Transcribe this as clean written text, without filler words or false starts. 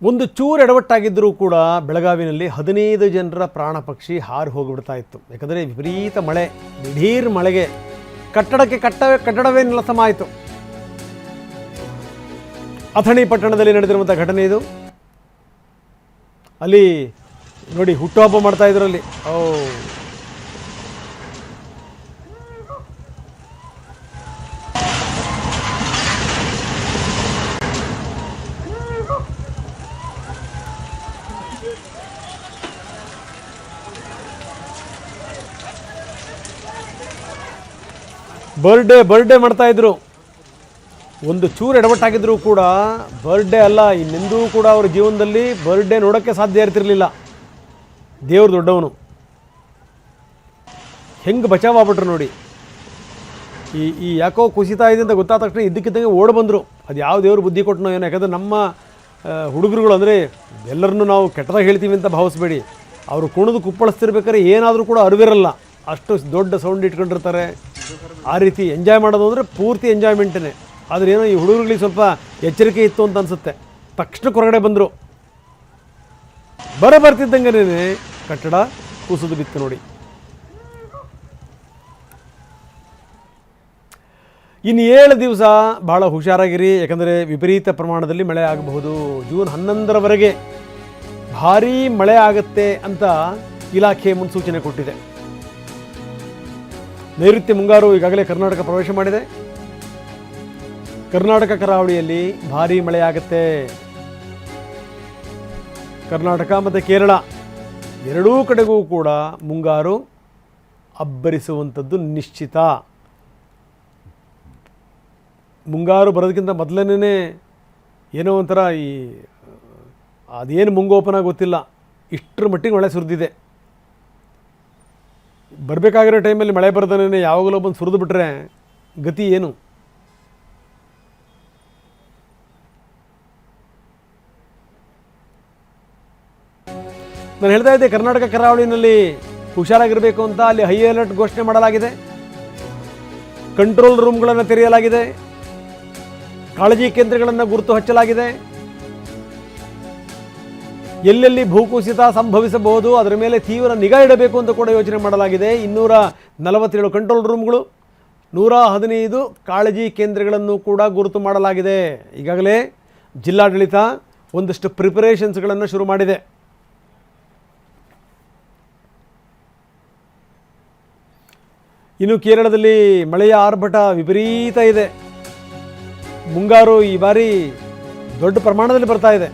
ಒಂದು ಚೂರು ಎಡವಟ್ಟಾಗಿದ್ದರೂ ಕೂಡ ಬೆಳಗಾವಿನಲ್ಲಿ 15 ಜನರ ಪ್ರಾಣ ಪಕ್ಷಿ ಹಾರಿ ಹೋಗಿಬಿಡ್ತಾ ಇತ್ತು. ಯಾಕಂದರೆ ವಿಪರೀತ ಮಳೆ, ದಿಢೀರ್ ಮಳೆಗೆ ಕಟ್ಟಡವೇ ನೆಲಸಮ ಆಯಿತು. ಅಥಣಿ ಪಟ್ಟಣದಲ್ಲಿ ನಡೆದಿರುವಂಥ ಘಟನೆ ಇದು. ಅಲ್ಲಿ ನೋಡಿ ಹುಟ್ಟುಹಬ್ಬ ಮಾಡ್ತಾ ಇದ್ರಲ್ಲಿ. ಬರ್ಡೇ ಮಾಡ್ತಾ ಇದ್ರು. ಒಂದು ಚೂರು ಎಡವಟ್ಟಾಗಿದ್ರೂ ಕೂಡ ಬರ್ಡೇ ಅಲ್ಲ, ಇನ್ನೆಂದೂ ಕೂಡ ಅವ್ರ ಜೀವನದಲ್ಲಿ ಬರ್ಡೇ ನೋಡೋಕ್ಕೆ ಸಾಧ್ಯ ಇರ್ತಿರ್ಲಿಲ್ಲ. ದೇವ್ರು ದೊಡ್ಡವನು. ಹೆಂಗೆ ಬಚಾವಾಗ್ಬಿಟ್ರು ನೋಡಿ. ಈ ಯಾಕೋ ಕುಸಿತಾ ಇದೆ ಅಂತ ಗೊತ್ತಾದ ತಕ್ಷಣ ಇದ್ದಕ್ಕಿದ್ದಂಗೆ ಓಡಿ ಬಂದರು. ಅದು ಯಾವ ದೇವ್ರು ಬುದ್ಧಿ ಕೊಟ್ಟನೋ ಏನೋ. ಯಾಕಂದರೆ ನಮ್ಮ ಹುಡುಗರುಗಳು ಅಂದರೆ ಎಲ್ಲರನ್ನೂ ನಾವು ಕೆಟ್ಟದಾಗಿ ಹೇಳ್ತೀವಿ ಅಂತ ಭಾವಿಸ್ಬೇಡಿ. ಅವರು ಕುಣಿದು ಕುಪ್ಪಳಿಸ್ತಿರ್ಬೇಕಾದ್ರೆ ಏನಾದರೂ ಕೂಡ ಅರಿವಿರಲ್ಲ, ಅಷ್ಟು ದೊಡ್ಡ ಸೌಂಡ್ ಇಟ್ಕೊಂಡಿರ್ತಾರೆ. ಆ ರೀತಿ ಎಂಜಾಯ್ ಮಾಡೋದು ಅಂದರೆ ಪೂರ್ತಿ ಎಂಜಾಯ್ಮೆಂಟೇ. ಆದರೆ ಏನೋ ಈ ಹುಡುಗರುಗಳಿಗೆ ಸ್ವಲ್ಪ ಎಚ್ಚರಿಕೆ ಇತ್ತು ಅಂತ ಅನಿಸುತ್ತೆ. ತಕ್ಷಣಕ್ಕೆ ಹೊರಗಡೆ ಬಂದರು. ಬರ್ತಿದ್ದಂಗೆ ಕಟ್ಟಡ ಕುಸಿದು ಬಿತ್ತು ನೋಡಿ. ಇನ್ನು 7 ದಿವಸ ಭಾಳ ಹುಷಾರಾಗಿರಿ, ಯಾಕಂದರೆ ವಿಪರೀತ ಪ್ರಮಾಣದಲ್ಲಿ ಮಳೆ ಆಗಬಹುದು. ಜೂನ್ 11ರವರೆಗೆ ಭಾರೀ ಮಳೆ ಆಗುತ್ತೆ ಅಂತ ಇಲಾಖೆ ಮುನ್ಸೂಚನೆ ಕೊಟ್ಟಿದೆ. ನೈಋತ್ಯ ಮುಂಗಾರು ಈಗಾಗಲೇ ಕರ್ನಾಟಕ ಪ್ರವೇಶ ಮಾಡಿದೆ. ಕರ್ನಾಟಕ ಕರಾವಳಿಯಲ್ಲಿ ಭಾರೀ ಮಳೆ ಆಗುತ್ತೆ. ಕರ್ನಾಟಕ ಮತ್ತು ಕೇರಳ ಎರಡೂ ಕಡೆಗೂ ಕೂಡ ಮುಂಗಾರು ಅಬ್ಬರಿಸುವಂಥದ್ದು ನಿಶ್ಚಿತ. ಮುಂಗಾರು ಬರೋದಕ್ಕಿಂತ ಮೊದಲನೇ ಏನೋ ಒಂಥರ ಅದೇನು ಮುಂಗೋಪನ ಗೊತ್ತಿಲ್ಲ, ಇಷ್ಟರ ಮಟ್ಟಿಗೆ ಮಳೆ ಸುರಿದಿದೆ. ಬರಬೇಕಾಗಿರೋ ಟೈಮಲ್ಲಿ ಮಳೆ ಬರ್ದೇ ಯಾವಾಗಲೂ ಬಂದು ಸುರಿದು ಬಿಟ್ರೆ ಗತಿ ಏನು? ನಾನು ಹೇಳ್ತಾ ಇದ್ದೆ, ಕರ್ನಾಟಕ ಕರಾವಳಿನಲ್ಲಿ ಹುಷಾರಾಗಿರಬೇಕು ಅಂತ ಅಲ್ಲಿ ಹೈ ಅಲರ್ಟ್ ಘೋಷಣೆ ಮಾಡಲಾಗಿದೆ. ಕಂಟ್ರೋಲ್ ರೂಮ್ಗಳನ್ನು ತೆರೆಯಲಾಗಿದೆ. ಕಾಳಜಿ ಕೇಂದ್ರಗಳನ್ನು ಗುರುತು ಹಚ್ಚಲಾಗಿದೆ. ಎಲ್ಲೆಲ್ಲಿ ಭೂಕುಸಿತ ಸಂಭವಿಸಬಹುದು ಅದರ ಮೇಲೆ ತೀವ್ರ ನಿಗಾ ಇಡಬೇಕು ಅಂತ ಕೂಡ ಯೋಚನೆ ಮಾಡಲಾಗಿದೆ. 247 ಕಂಟ್ರೋಲ್ ರೂಮ್ಗಳು, 115 ಕಾಳಜಿ ಕೇಂದ್ರಗಳನ್ನು ಕೂಡ ಗುರುತು ಮಾಡಲಾಗಿದೆ. ಈಗಾಗಲೇ ಜಿಲ್ಲಾಡಳಿತ ಒಂದಷ್ಟು ಪ್ರಿಪರೇಷನ್ಸ್ಗಳನ್ನು ಶುರು ಮಾಡಿದೆ. ಇನ್ನು ಕೇರಳದಲ್ಲಿ ಮಳೆಯ ಆರ್ಭಟ ವಿಪರೀತ ಇದೆ. ಮುಂಗಾರು ಈ ಬಾರಿ ದೊಡ್ಡ ಪ್ರಮಾಣದಲ್ಲಿ ಬರ್ತಾ ಇದೆ.